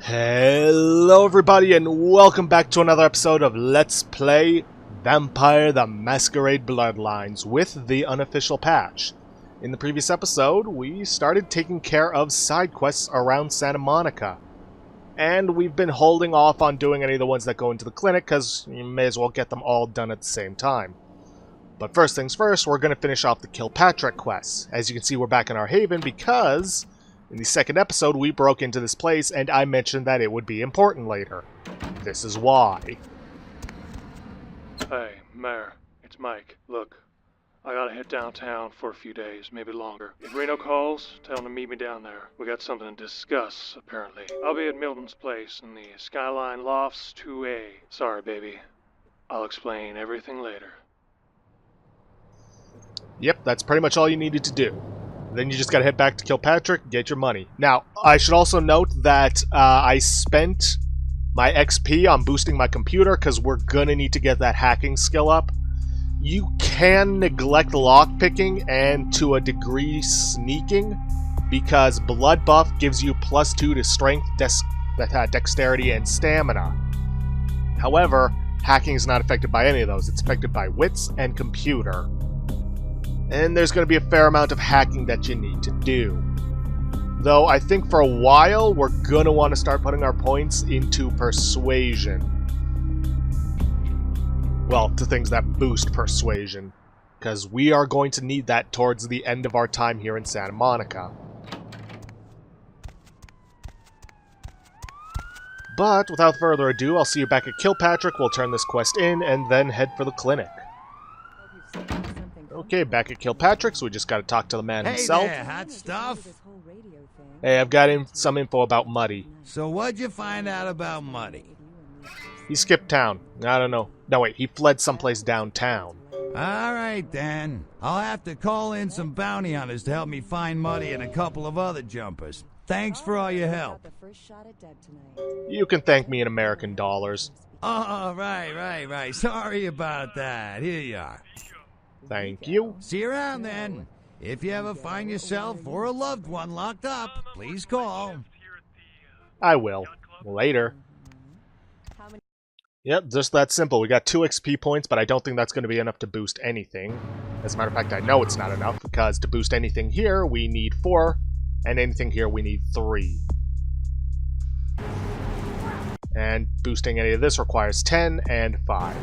Hello everybody and welcome back to another episode of Let's Play Vampire the Masquerade Bloodlines with the unofficial patch. In the previous episode, we started taking care of side quests around Santa Monica. And we've been holding off on doing any of the ones that go into the clinic because you may as well get them all done at the same time. But first things first, we're going to finish off the Kilpatrick quests. As you can see, we're back in our haven because in the second episode, we broke into this place, and I mentioned that it would be important later. This is why. Hey, Mayor, it's Mike. Look, I gotta hit downtown for a few days, maybe longer. If Reno calls, tell him to meet me down there. We got something to discuss, apparently. I'll be at Milton's place in the Skyline Lofts 2A. Sorry, baby. I'll explain everything later. Yep, that's pretty much all you needed to do. Then you just gotta head back to Kilpatrick, get your money. Now, I should also note that I spent my XP on boosting my computer because we're gonna need to get that hacking skill up. You can neglect lockpicking and to a degree sneaking because blood buff gives you +2 to strength, dexterity, and stamina. However, hacking is not affected by any of those. It's affected by wits and computer. And there's going to be a fair amount of hacking that you need to do. Though I think for a while we're going to want to start putting our points into persuasion. Well, to things that boost persuasion. Because we are going to need that towards the end of our time here in Santa Monica. But without further ado, I'll see you back at Kilpatrick. We'll turn this quest in and then head for the clinic. Okay, back at Kilpatrick, so we just gotta talk to the man himself. Hey there, hot stuff. Hey, I've got some info about Muddy. So what'd you find out about Muddy? He skipped town. I don't know. No, wait, he fled someplace downtown. Alright then. I'll have to call in some bounty hunters to help me find Muddy and a couple of other jumpers. Thanks for all your help. You can thank me in American dollars. Oh, right. Sorry about that. Here you are. Thank you. See you around then. If you ever find yourself or a loved one locked up, please call. I will. Later. Yep, just that simple. We got 2 XP points, but I don't think that's going to be enough to boost anything. As a matter of fact, I know it's not enough, because to boost anything here, we need 4, and anything here, we need 3. And boosting any of this requires 10 and 5.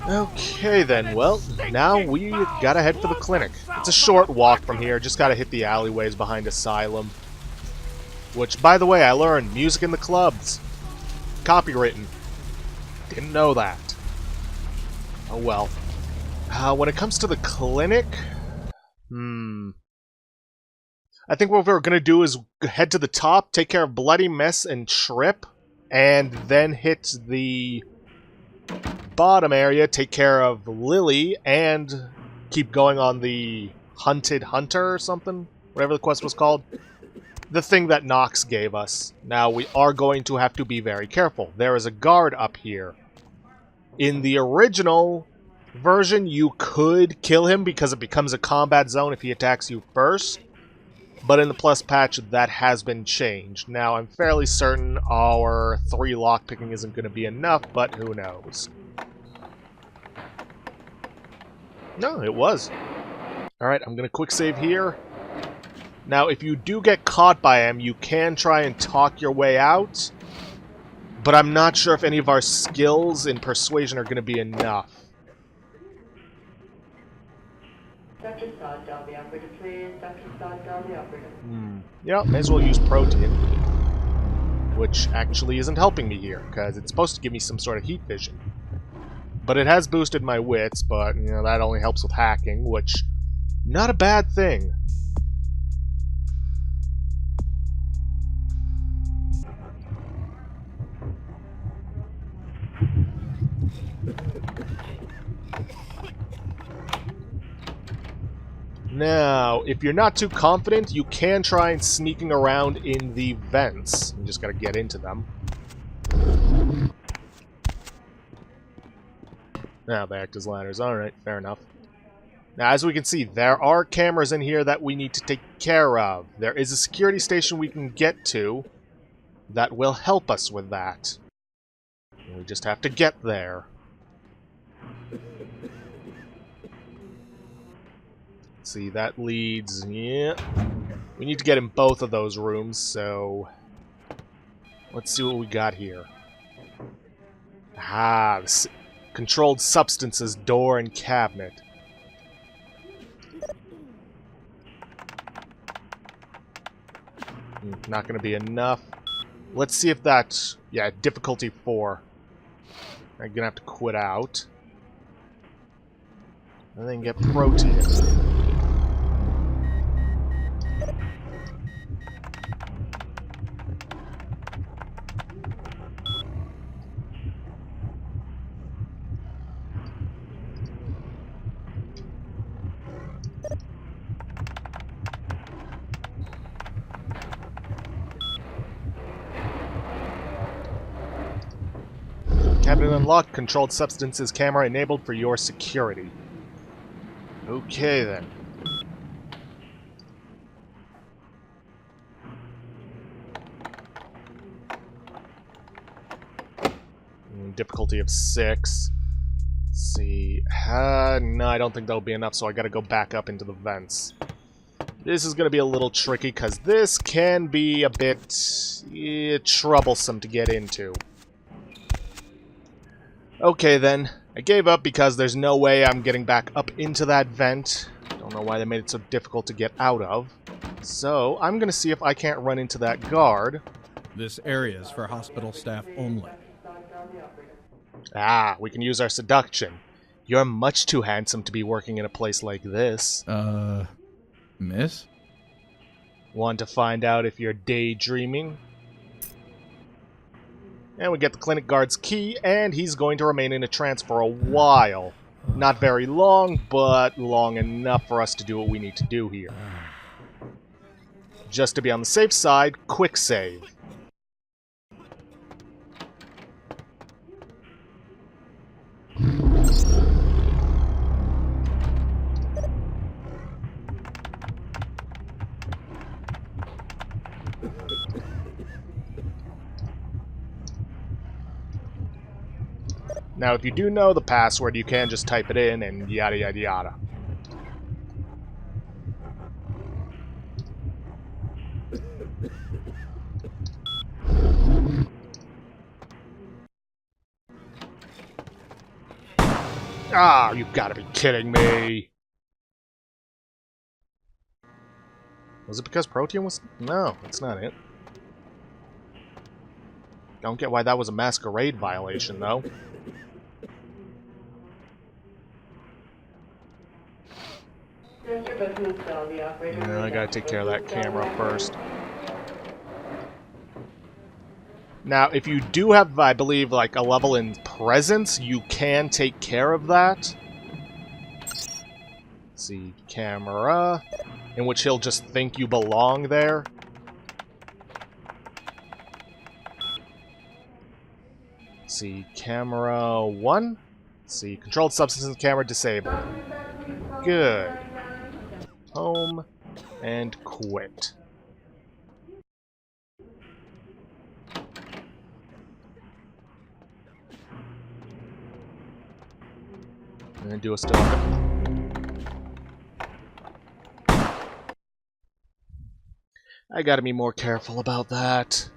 Okay then, well, now we gotta head for the clinic. It's a short walk from here, just gotta hit the alleyways behind Asylum. Which, by the way, I learned, music in the clubs. Copywritten. Didn't know that. Oh well. When it comes to the clinic... I think what we're gonna do is head to the top, take care of Bloody Mess and Trip, and then hit the bottom area, take care of Lily, and keep going on the Hunted Hunter or something? Whatever the quest was called. The thing that Nox gave us. Now, we are going to have to be very careful. There is a guard up here. In the original version, you could kill him because it becomes a combat zone if he attacks you first. But in the Plus patch, that has been changed. Now, I'm fairly certain our 3 lockpicking isn't going to be enough, but who knows. No, it was. Alright, I'm going to quick save here. Now, if you do get caught by him, you can try and talk your way out. But I'm not sure if any of our skills in persuasion are going to be enough. Dr. Sod, dial the operator, please. Dr. Sod, dial the operator. Yeah, may as well use protein. Which actually isn't helping me here, because it's supposed to give me some sort of heat vision. But it has boosted my wits, but, you know, that only helps with hacking, which, not a bad thing. Now, if you're not too confident, you can try and sneaking around in the vents. You just gotta get into them. Now they act as ladders. Alright, fair enough. Now, as we can see, there are cameras in here that we need to take care of. There is a security station we can get to that will help us with that. We just have to get there. See, that leads... yeah. We need to get in both of those rooms, so... let's see what we got here. Ah, the controlled substances door and cabinet. Not going to be enough. Let's see if that... yeah, difficulty 4. I'm going to have to quit out. And then get protein. Cabinet unlocked. Controlled substances camera enabled for your security. Okay, then. Difficulty of 6. Let's see. No, I don't think that'll be enough, so I gotta go back up into the vents. This is gonna be a little tricky, because this can be a bit troublesome to get into. Okay, then. I gave up because there's no way I'm getting back up into that vent. Don't know why they made it so difficult to get out of. So, I'm gonna see if I can't run into that guard. This area is for hospital staff only. Ah, we can use our seduction. You're much too handsome to be working in a place like this. Miss? Want to find out if you're daydreaming? And we get the clinic guard's key, and he's going to remain in a trance for a while. Not very long, but long enough for us to do what we need to do here. Just to be on the safe side, quick save. Now, if you do know the password, you can just type it in and yada yada yada. Ah, you gotta be kidding me! Was it because Protean was... no, that's not it. Don't get why that was a Masquerade violation, though. I gotta take care of that camera first. Now, if you do have, I believe, like a level in presence, you can take care of that. Let's see, camera, in which he'll just think you belong there. Let's see, camera 1. Let's see, controlled substances camera disabled. Good. Home and quit. And then do a still. I gotta be more careful about that.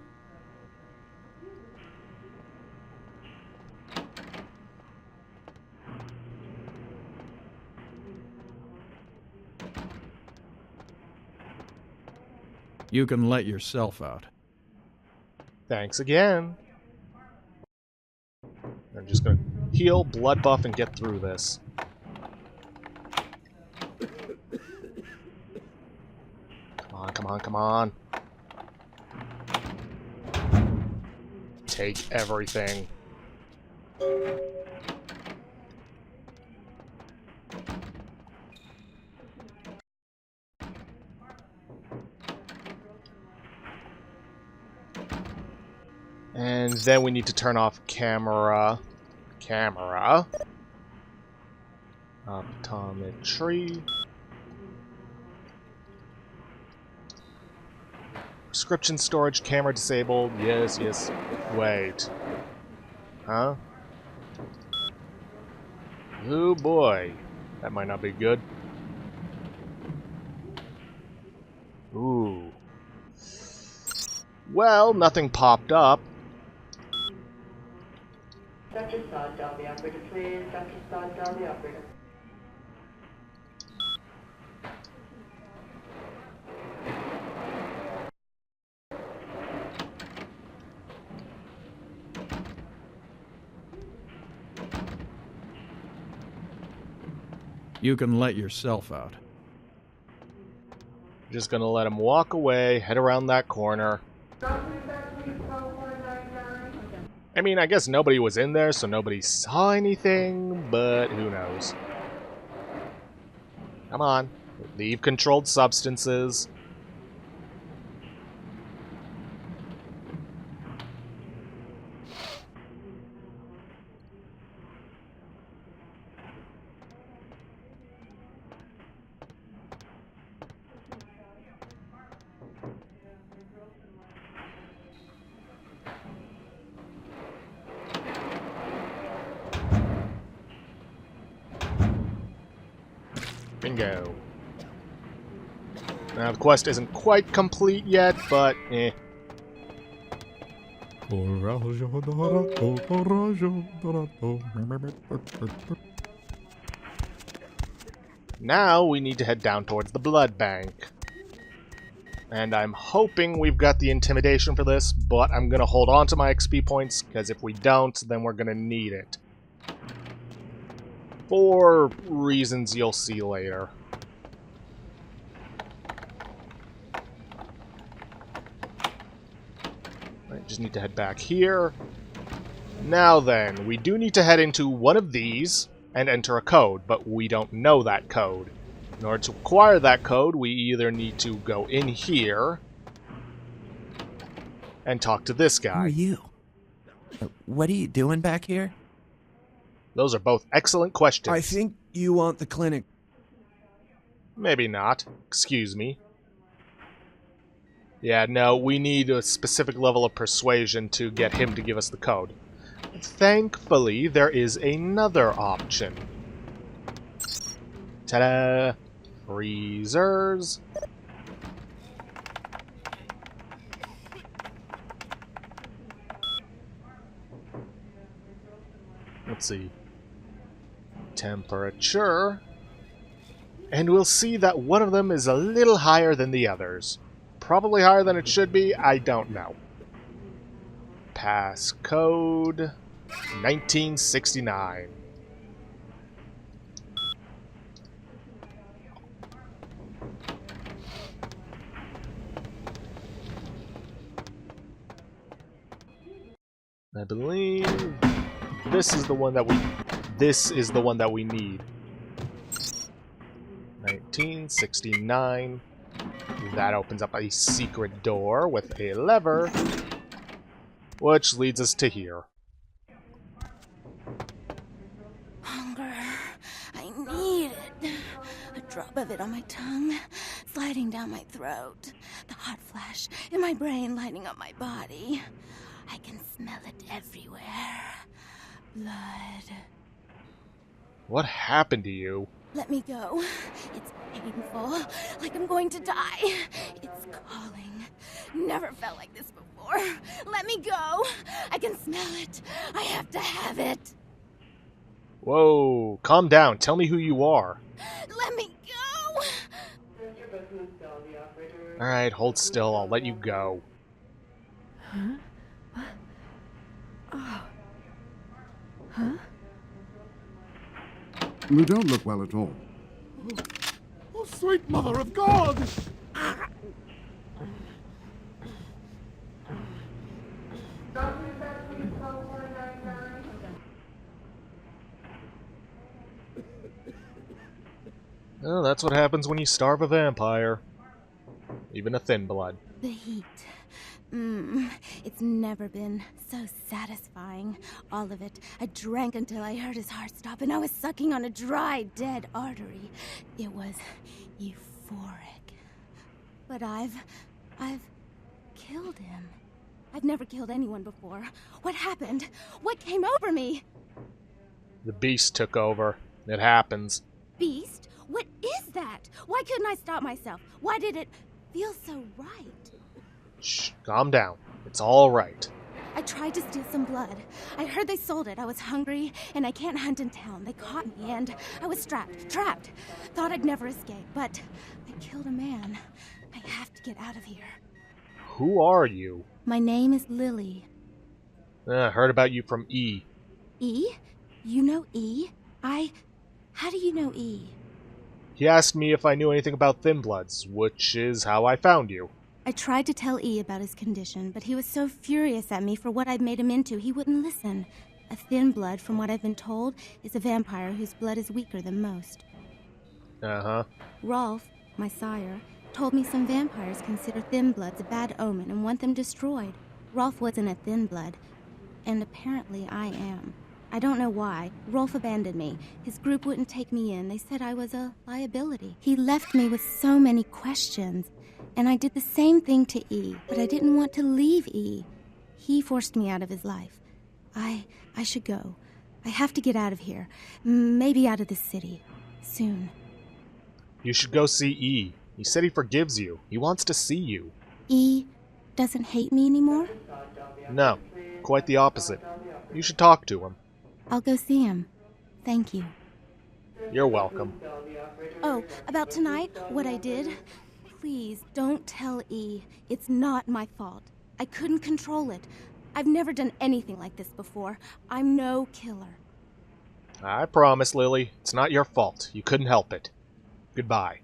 You can let yourself out. Thanks again. I'm just gonna heal, blood buff, and get through this. Come on, come on, come on. Take everything. And then we need to turn off camera. Optometry. Prescription storage, camera disabled. Yes, yes. Wait. Huh? Oh boy. That might not be good. Ooh. Well, nothing popped up. Dr. Sod, Dolby operator, please. Dr. Sod, Dolby operator. You can let yourself out. Just gonna let him walk away, head around that corner. I mean, I guess nobody was in there, so nobody saw anything, but who knows. Come on. Leave controlled substances. Bingo. Now, the quest isn't quite complete yet, but eh. Now we need to head down towards the blood bank. And I'm hoping we've got the intimidation for this, but I'm going to hold on to my XP points, because if we don't, then we're going to need it. For reasons you'll see later. I just need to head back here. Now then, we do need to head into one of these and enter a code, but we don't know that code. In order to acquire that code, we either need to go in here and talk to this guy. Who are you? What are you doing back here? Those are both excellent questions. I think you want the clinic. Maybe not. Excuse me. Yeah, no, we need a specific level of persuasion to get him to give us the code. Thankfully, there is another option. Ta-da! Freezers. Let's see. Temperature. And we'll see that one of them is a little higher than the others. Probably higher than it should be, I don't know. Passcode 1969. I believe this is the one that we need. 1969. That opens up a secret door with a lever, which leads us to here. Hunger. I need it. A drop of it on my tongue, sliding down my throat. The hot flash in my brain lighting up my body. I can smell it everywhere. Blood. What happened to you? Let me go. It's painful, like I'm going to die. It's calling. Never felt like this before. Let me go. I can smell it. I have to have it. Whoa, calm down. Tell me who you are. Let me go. Mr. Business, Dolby operator. Alright, hold still. I'll let you go. Huh? What? Oh. Huh? You don't look well at all. Oh, sweet mother of God! Oh, that's what happens when you starve a vampire. Even a thin blood. The heat. It's never been so satisfying. All of it. I drank until I heard his heart stop, and I was sucking on a dry, dead artery. It was euphoric. But I've killed him. I've never killed anyone before. What happened? What came over me? The beast took over. It happens. Beast? What is that? Why couldn't I stop myself? Why did it feel so right? Shh, calm down. It's all right. I tried to steal some blood. I heard they sold it. I was hungry, and I can't hunt in town. They caught me, and I was trapped. Thought I'd never escape, but I killed a man. I have to get out of here. Who are you? My name is Lily. Heard about you from E. E? You know E? How do you know E? He asked me if I knew anything about Thin Bloods, which is how I found you. I tried to tell E about his condition, but he was so furious at me for what I'd made him into, he wouldn't listen. A Thin Blood, from what I've been told, is a vampire whose blood is weaker than most. Uh-huh. Rolf, my sire, told me some vampires consider Thin Bloods a bad omen and want them destroyed. Rolf wasn't a Thin Blood, and apparently I am. I don't know why. Rolf abandoned me. His group wouldn't take me in. They said I was a liability. He left me with so many questions. And I did the same thing to E, but I didn't want to leave E. He forced me out of his life. I should go. I have to get out of here. Maybe out of the city. Soon. You should go see E. He said he forgives you. He wants to see you. E doesn't hate me anymore? No, quite the opposite. You should talk to him. I'll go see him. Thank you. You're welcome. Oh, about tonight, what I did? Please, don't tell E. It's not my fault. I couldn't control it. I've never done anything like this before. I'm no killer. I promise, Lily. It's not your fault. You couldn't help it. Goodbye.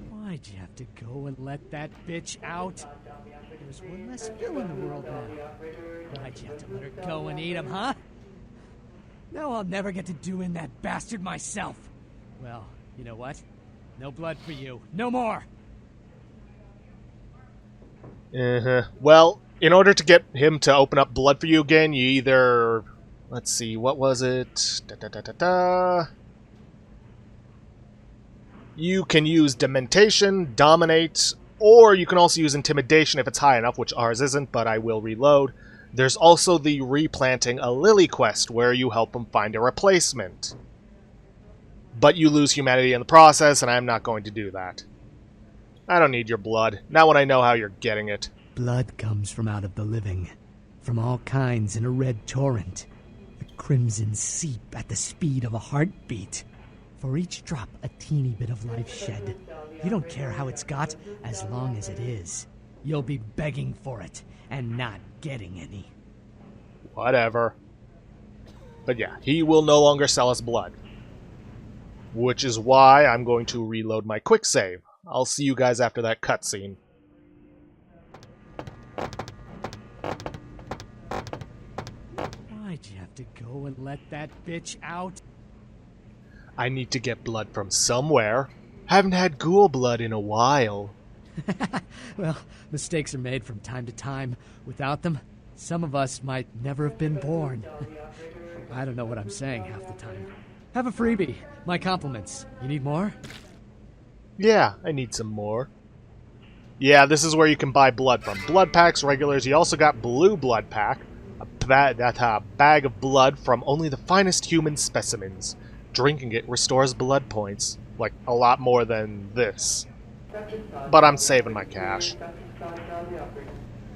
Why'd you have to go and let that bitch out? There's one less Phil in the world now. Why'd you have to let her go and eat him, huh? Now I'll never get to doing that bastard myself. Well, you know what? No blood for you. No more! Well, in order to get him to open up blood for you again, you either... Let's see, what was it? You can use Dementation, Dominate, or you can also use Intimidation if it's high enough, which ours isn't, but I will reload. There's also the Replanting a Lily quest, where you help him find a replacement. But you lose humanity in the process, and I'm not going to do that. I don't need your blood, not when I know how you're getting it. Blood comes from out of the living, from all kinds in a red torrent. The crimson seep at the speed of a heartbeat. For each drop, a teeny bit of life shed. You don't care how it's got, as long as it is. You'll be begging for it, and not getting any. Whatever. But yeah, he will no longer sell us blood. Which is why I'm going to reload my quick save. I'll see you guys after that cutscene. Why'd you have to go and let that bitch out? I need to get blood from somewhere. Haven't had ghoul blood in a while. Well, mistakes are made from time to time. Without them, some of us might never have been born. I don't know what I'm saying half the time. Have a freebie. My compliments. You need more? Yeah, I need some more. Yeah, this is where you can buy blood from. Blood packs, regulars. You also got blue blood pack. A bag of blood from only the finest human specimens. Drinking it restores blood points. Like, a lot more than this. But I'm saving my cash.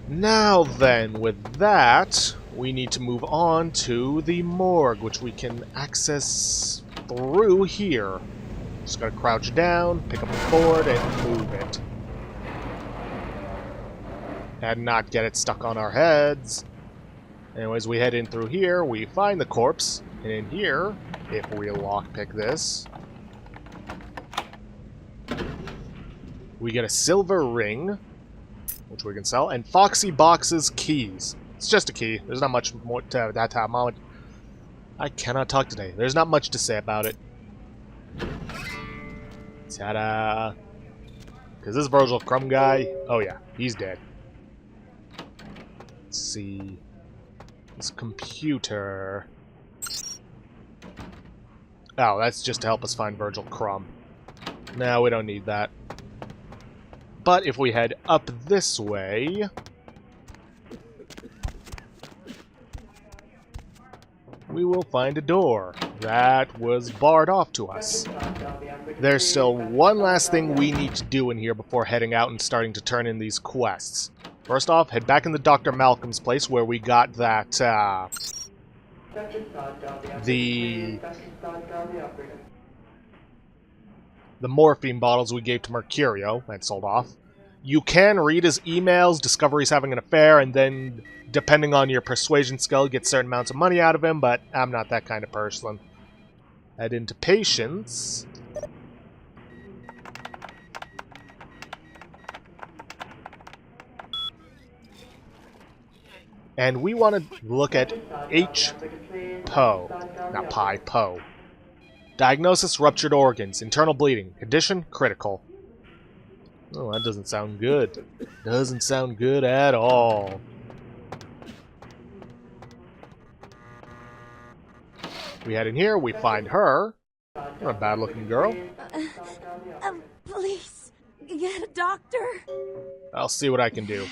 Now then, with that, we need to move on to the morgue, which we can access through here. Just gotta crouch down, pick up the board, and move it. And not get it stuck on our heads. Anyways, we head in through here, we find the corpse, and in here, if we lockpick this, we get a silver ring, which we can sell, and Foxy Box's keys. It's just a key. There's not much more to that moment. I cannot talk today. There's not much to say about it. Ta-da! Because this Virgil Crumb guy... Oh yeah, he's dead. Let's see... This computer... Oh, that's just to help us find Virgil Crumb. No, we don't need that. But if we head up this way... we will find a door that was barred off to us. There's still one last thing we need to do in here before heading out and starting to turn in these quests. First off, head back into Dr. Malcolm's place where we got that, the morphine bottles we gave to Mercurio and sold off. You can read his emails, discover he's having an affair, and then, depending on your persuasion skill, get certain amounts of money out of him, but I'm not that kind of person. Head into Patience. And we want to look at H. Poe. Not Pi, Poe. Diagnosis, ruptured organs. Internal bleeding. Condition, critical. Oh, that doesn't sound good. Doesn't sound good at all. We head in here, we find her. Not a bad-looking girl. Please, get a doctor. I'll see what I can do.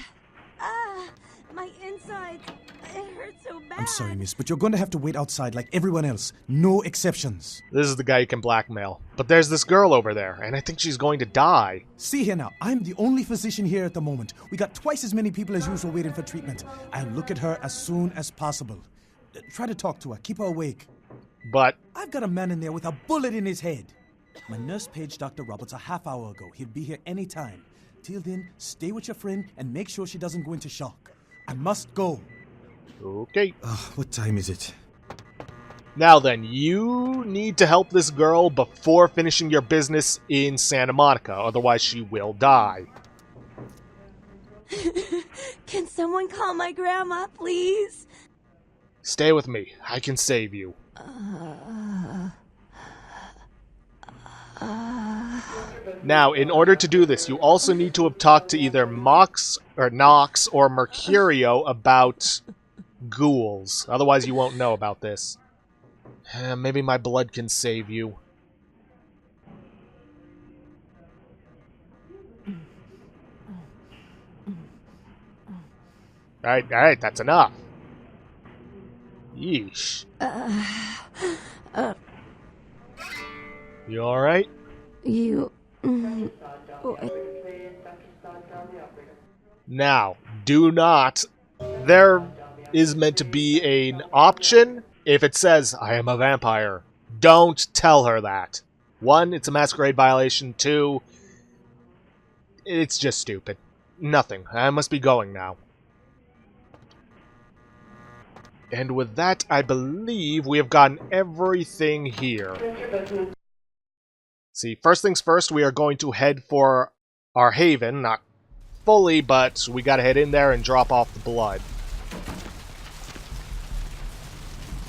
My insides, it hurts so bad. I'm sorry, miss, but you're going to have to wait outside like everyone else. No exceptions. This is the guy you can blackmail. But there's this girl over there, and I think she's going to die. See here now, I'm the only physician here at the moment. We got twice as many people as usual waiting for treatment. I'll look at her as soon as possible. Try to talk to her, keep her awake. But... I've got a man in there with a bullet in his head. My nurse paged Dr. Roberts a half hour ago. He'll be here any time. Till then, stay with your friend and make sure she doesn't go into shock. I must go. Okay. What time is it? Now then, you need to help this girl before finishing your business in Santa Monica, otherwise she will die. Can someone call my grandma, please? Stay with me. I can save you. Now, in order to do this, you also need to have talked to either Nox or Mercurio about ghouls. Otherwise, you won't know about this. Maybe my blood can save you. Alright, that's enough. Yeesh. You alright? Now, do not... There is meant to be an option if it says, I am a vampire. Don't tell her that. 1, it's a masquerade violation. 2, it's just stupid. Nothing. I must be going now. And with that, I believe we have gotten everything here. See, first things first, we are going to head for our haven. Not fully, but we gotta head in there and drop off the blood.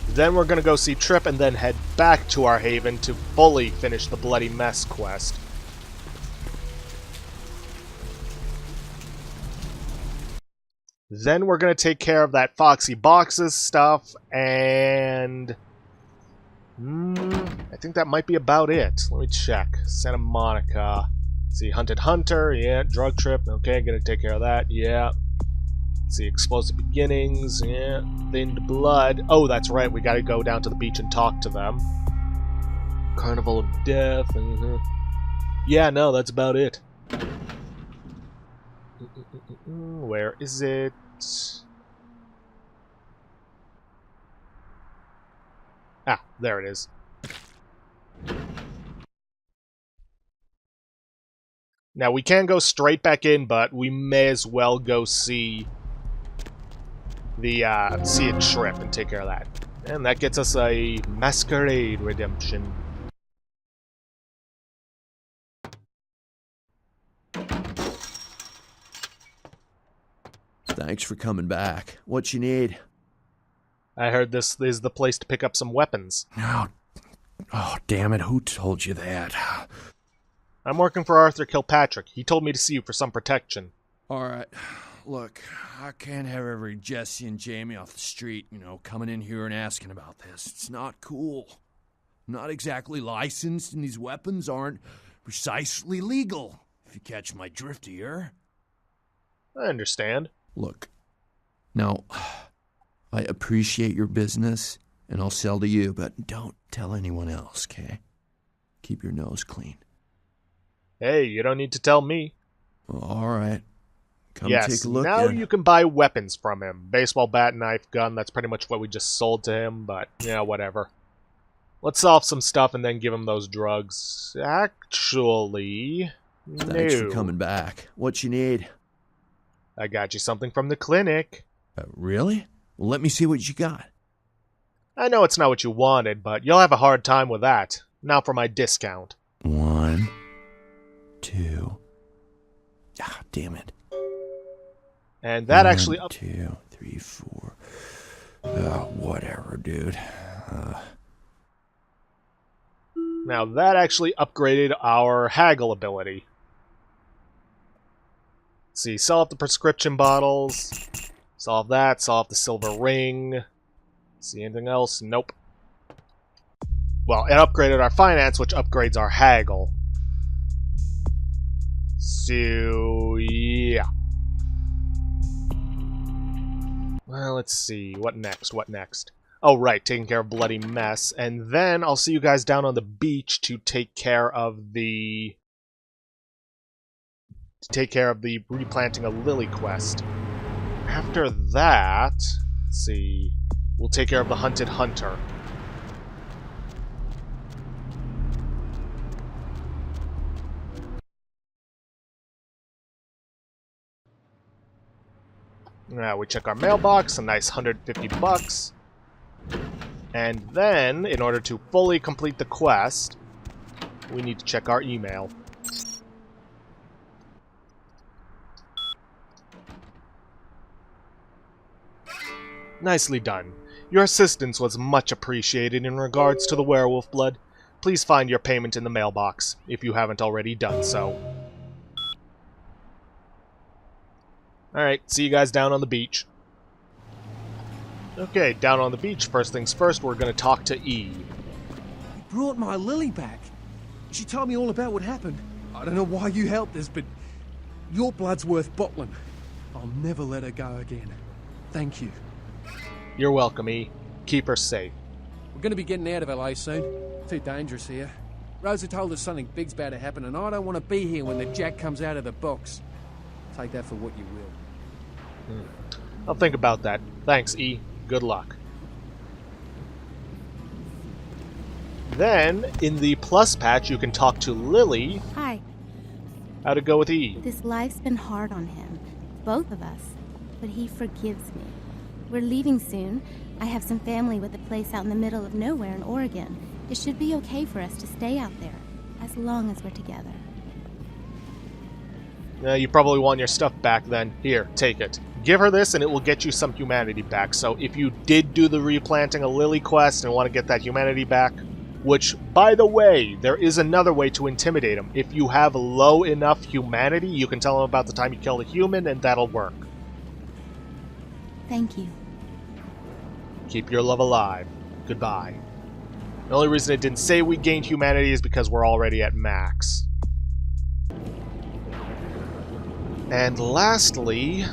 Then we're gonna go see Trip and then head back to our haven to fully finish the Bloody Mess quest. Then we're going to take care of that Foxy Boxes stuff, and... I think that might be about it. Let me check. Santa Monica. Let's see, Hunted Hunter, yeah. Drug Trip, okay, gonna take care of that, yeah. Let's see, Explosive Beginnings, yeah. Thinned Blood. Oh, that's right, we gotta go down to the beach and talk to them. Carnival of Death, Yeah, no, that's about it. Where is it? Ah, there it is. Now, we can go straight back in, but we may as well go see the, see a Trip and take care of that. And that gets us a Masquerade redemption. Thanks for coming back. What you need? I heard this is the place to pick up some weapons. Oh, damn it. Who told you that? I'm working for Arthur Kilpatrick. He told me to see you for some protection. Alright, look, I can't have every Jesse and Jamie off the street, coming in here and asking about this. It's not cool. I'm not exactly licensed, and these weapons aren't precisely legal, if you catch my drift here. I understand. Look, now, I appreciate your business, and I'll sell to you, but don't tell anyone else, okay? Keep your nose clean. Hey, you don't need to tell me. All right. Come yes, take a look. Now you can buy weapons from him. Baseball bat, knife, gun, that's pretty much what we just sold to him, but yeah, whatever. Let's solve some stuff and then give him those drugs. Actually, Thanks no. for coming back. What you need? I got you something from the clinic. Really? Well, let me see what you got. I know it's not what you wanted, but you'll have a hard time with that. Now for my discount. 1, 2. Ah, damn it. And that 1, actually... 2, 3, 4. Whatever, dude. Now that actually upgraded our haggle ability. Let's see, sell off the prescription bottles. Solve that, solve the silver ring. See anything else? Nope. Well, it upgraded our finance, which upgrades our haggle. So, yeah. Well, let's see. What next? What next? Oh, right. Taking care of Bloody Mess. And then I'll see you guys down on the beach to take care of the... replanting a lily quest. After that... Let's see... We'll take care of the Hunted Hunter. Now we check our mailbox, a nice $150. And then, in order to fully complete the quest, we need to check our email. Nicely done. Your assistance was much appreciated in regards to the werewolf blood. Please find your payment in the mailbox, if you haven't already done so. Alright, see you guys down on the beach. Okay, down on the beach, first things first, we're gonna talk to E. You brought my Lily back. She told me all about what happened. I don't know why you helped us, but your blood's worth bottling. I'll never let her go again. Thank you. You're welcome, E. Keep her safe. We're gonna be getting out of LA soon. Too dangerous here. Rosa told us something big's about to happen, and I don't want to be here when the jack comes out of the box. Take that for what you will. I'll think about that. Thanks, E. Good luck. Then, in the plus patch, you can talk to Lily. Hi. How'd it go with E? This life's been hard on him. Both of us. But he forgives me. We're leaving soon. I have some family with a place out in the middle of nowhere in Oregon. It should be okay for us to stay out there, as long as we're together. You probably want your stuff back then. Here, take it. Give her this and it will get you some humanity back. So if you did do the replanting a lily quest and want to get that humanity back, which, by the way, there is another way to intimidate him. If you have low enough humanity, you can tell him about the time you killed a human and that'll work. Thank you. Keep your love alive. Goodbye. The only reason it didn't say we gained humanity is because we're already at max. And lastly,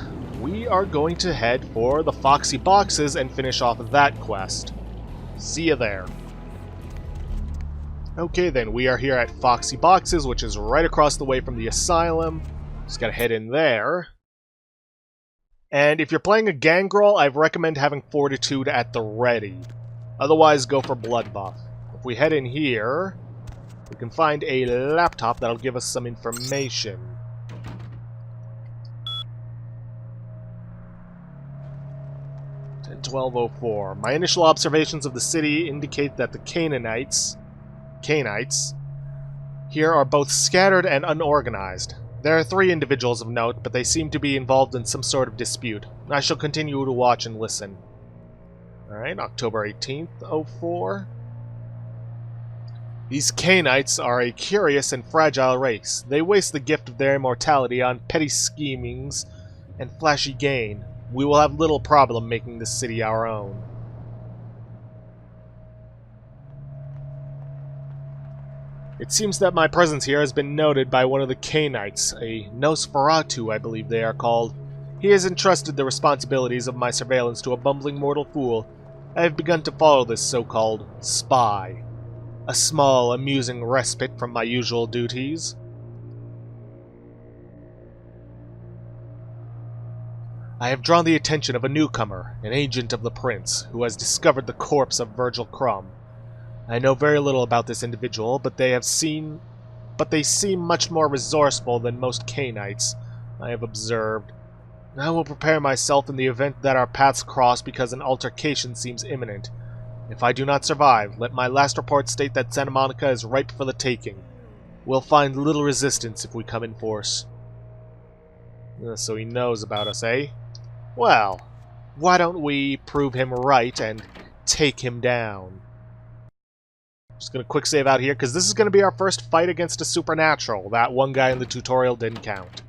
we are going to head for the Foxy Boxes and finish off that quest. See you there. Okay then, we are here at Foxy Boxes, which is right across the way from the asylum. Just gotta head in there. And if you're playing a Gangrel, I recommend having Fortitude at the ready. Otherwise, go for Blood Buff. If we head in here, we can find a laptop that'll give us some information. $12.04. My initial observations of the city indicate that the Canaanites here are both scattered and unorganized. There are 3 individuals of note, but they seem to be involved in some sort of dispute. I shall continue to watch and listen. Alright, October 18th, 04. These Cainites are a curious and fragile race. They waste the gift of their immortality on petty schemings and flashy gain. We will have little problem making this city our own. It seems that my presence here has been noted by one of the Cainites, a Nosferatu, I believe they are called. He has entrusted the responsibilities of my surveillance to a bumbling mortal fool. I have begun to follow this so-called spy. A small, amusing respite from my usual duties. I have drawn the attention of a newcomer, an agent of the Prince, who has discovered the corpse of Virgil Crumb. I know very little about this individual, but they seem much more resourceful than most Cainites, I have observed. I will prepare myself in the event that our paths cross because an altercation seems imminent. If I do not survive, let my last report state that Santa Monica is ripe for the taking. We'll find little resistance if we come in force. So he knows about us, eh? Well, why don't we prove him right and take him down? Just gonna quick save out here, because this is gonna be our first fight against a supernatural. That one guy in the tutorial didn't count.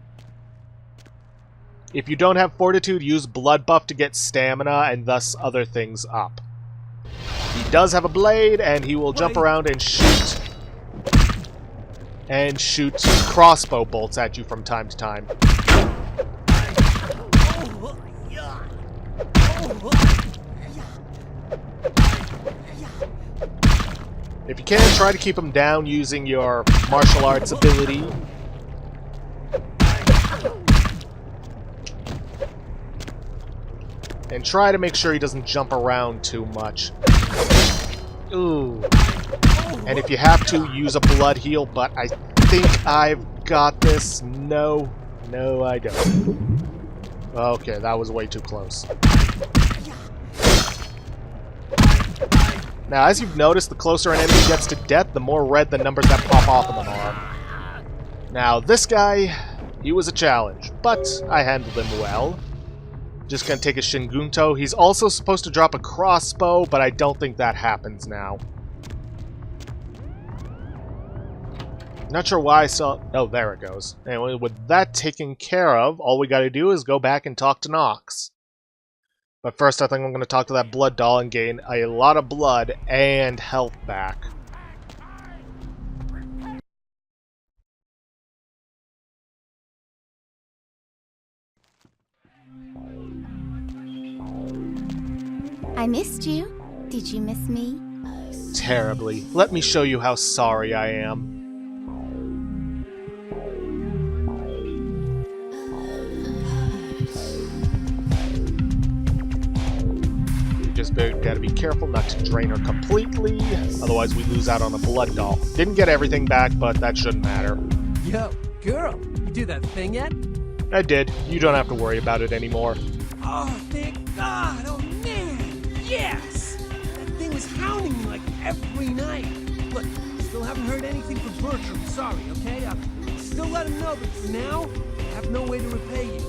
If you don't have fortitude, use blood buff to get stamina and thus other things up. He does have a blade, and he will jump around and shoot crossbow bolts at you from time to time. If you can, try to keep him down using your martial arts ability. And try to make sure he doesn't jump around too much. Ooh. And if you have to, use a blood heal, but I think I've got this. No. No, I don't. Okay, that was way too close. Now, as you've noticed, the closer an enemy gets to death, the more red the numbers that pop off of them are. Now, this guy, he was a challenge, but I handled him well. Just gonna take a Shingunto. He's also supposed to drop a crossbow, but I don't think that happens now. Not sure why I saw... Oh, there it goes. Anyway, with that taken care of, all we gotta do is go back and talk to Nox. But first, I think I'm going to talk to that blood doll and gain a lot of blood and health back. I missed you. Did you miss me? Terribly. Let me show you how sorry I am. Just gotta be careful not to drain her completely, otherwise we lose out on a blood doll. Didn't get everything back, but that shouldn't matter. Yo, girl, you do that thing yet? I did. You don't have to worry about it anymore. Oh, thank God! Oh, man! Yes! That thing was hounding me like every night. Look, still haven't heard anything from Bertram. Sorry, okay? I'll still let him know, but for now, I have no way to repay you.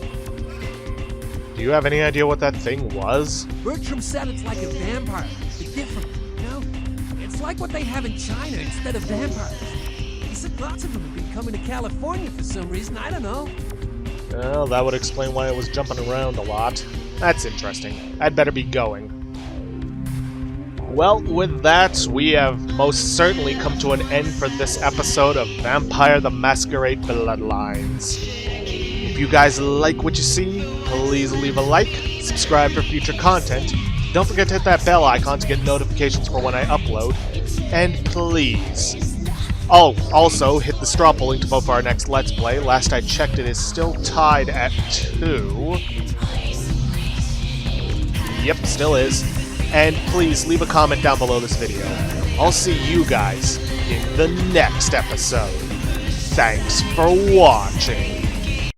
Do you have any idea what that thing was? Bertram said it's like a vampire, but different, you know? It's like what they have in China instead of vampires. He said lots of them have been coming to California for some reason, I don't know. Well, that would explain why it was jumping around a lot. That's interesting. I'd better be going. Well, with that, we have most certainly come to an end for this episode of Vampire the Masquerade Bloodlines. If you guys like what you see, please leave a like, subscribe for future content, don't forget to hit that bell icon to get notifications for when I upload, and please, also hit the straw polling to vote for our next Let's Play. Last I checked, it is still tied at 2. Yep, still is. And please leave a comment down below this video. I'll see you guys in the next episode. Thanks for watching.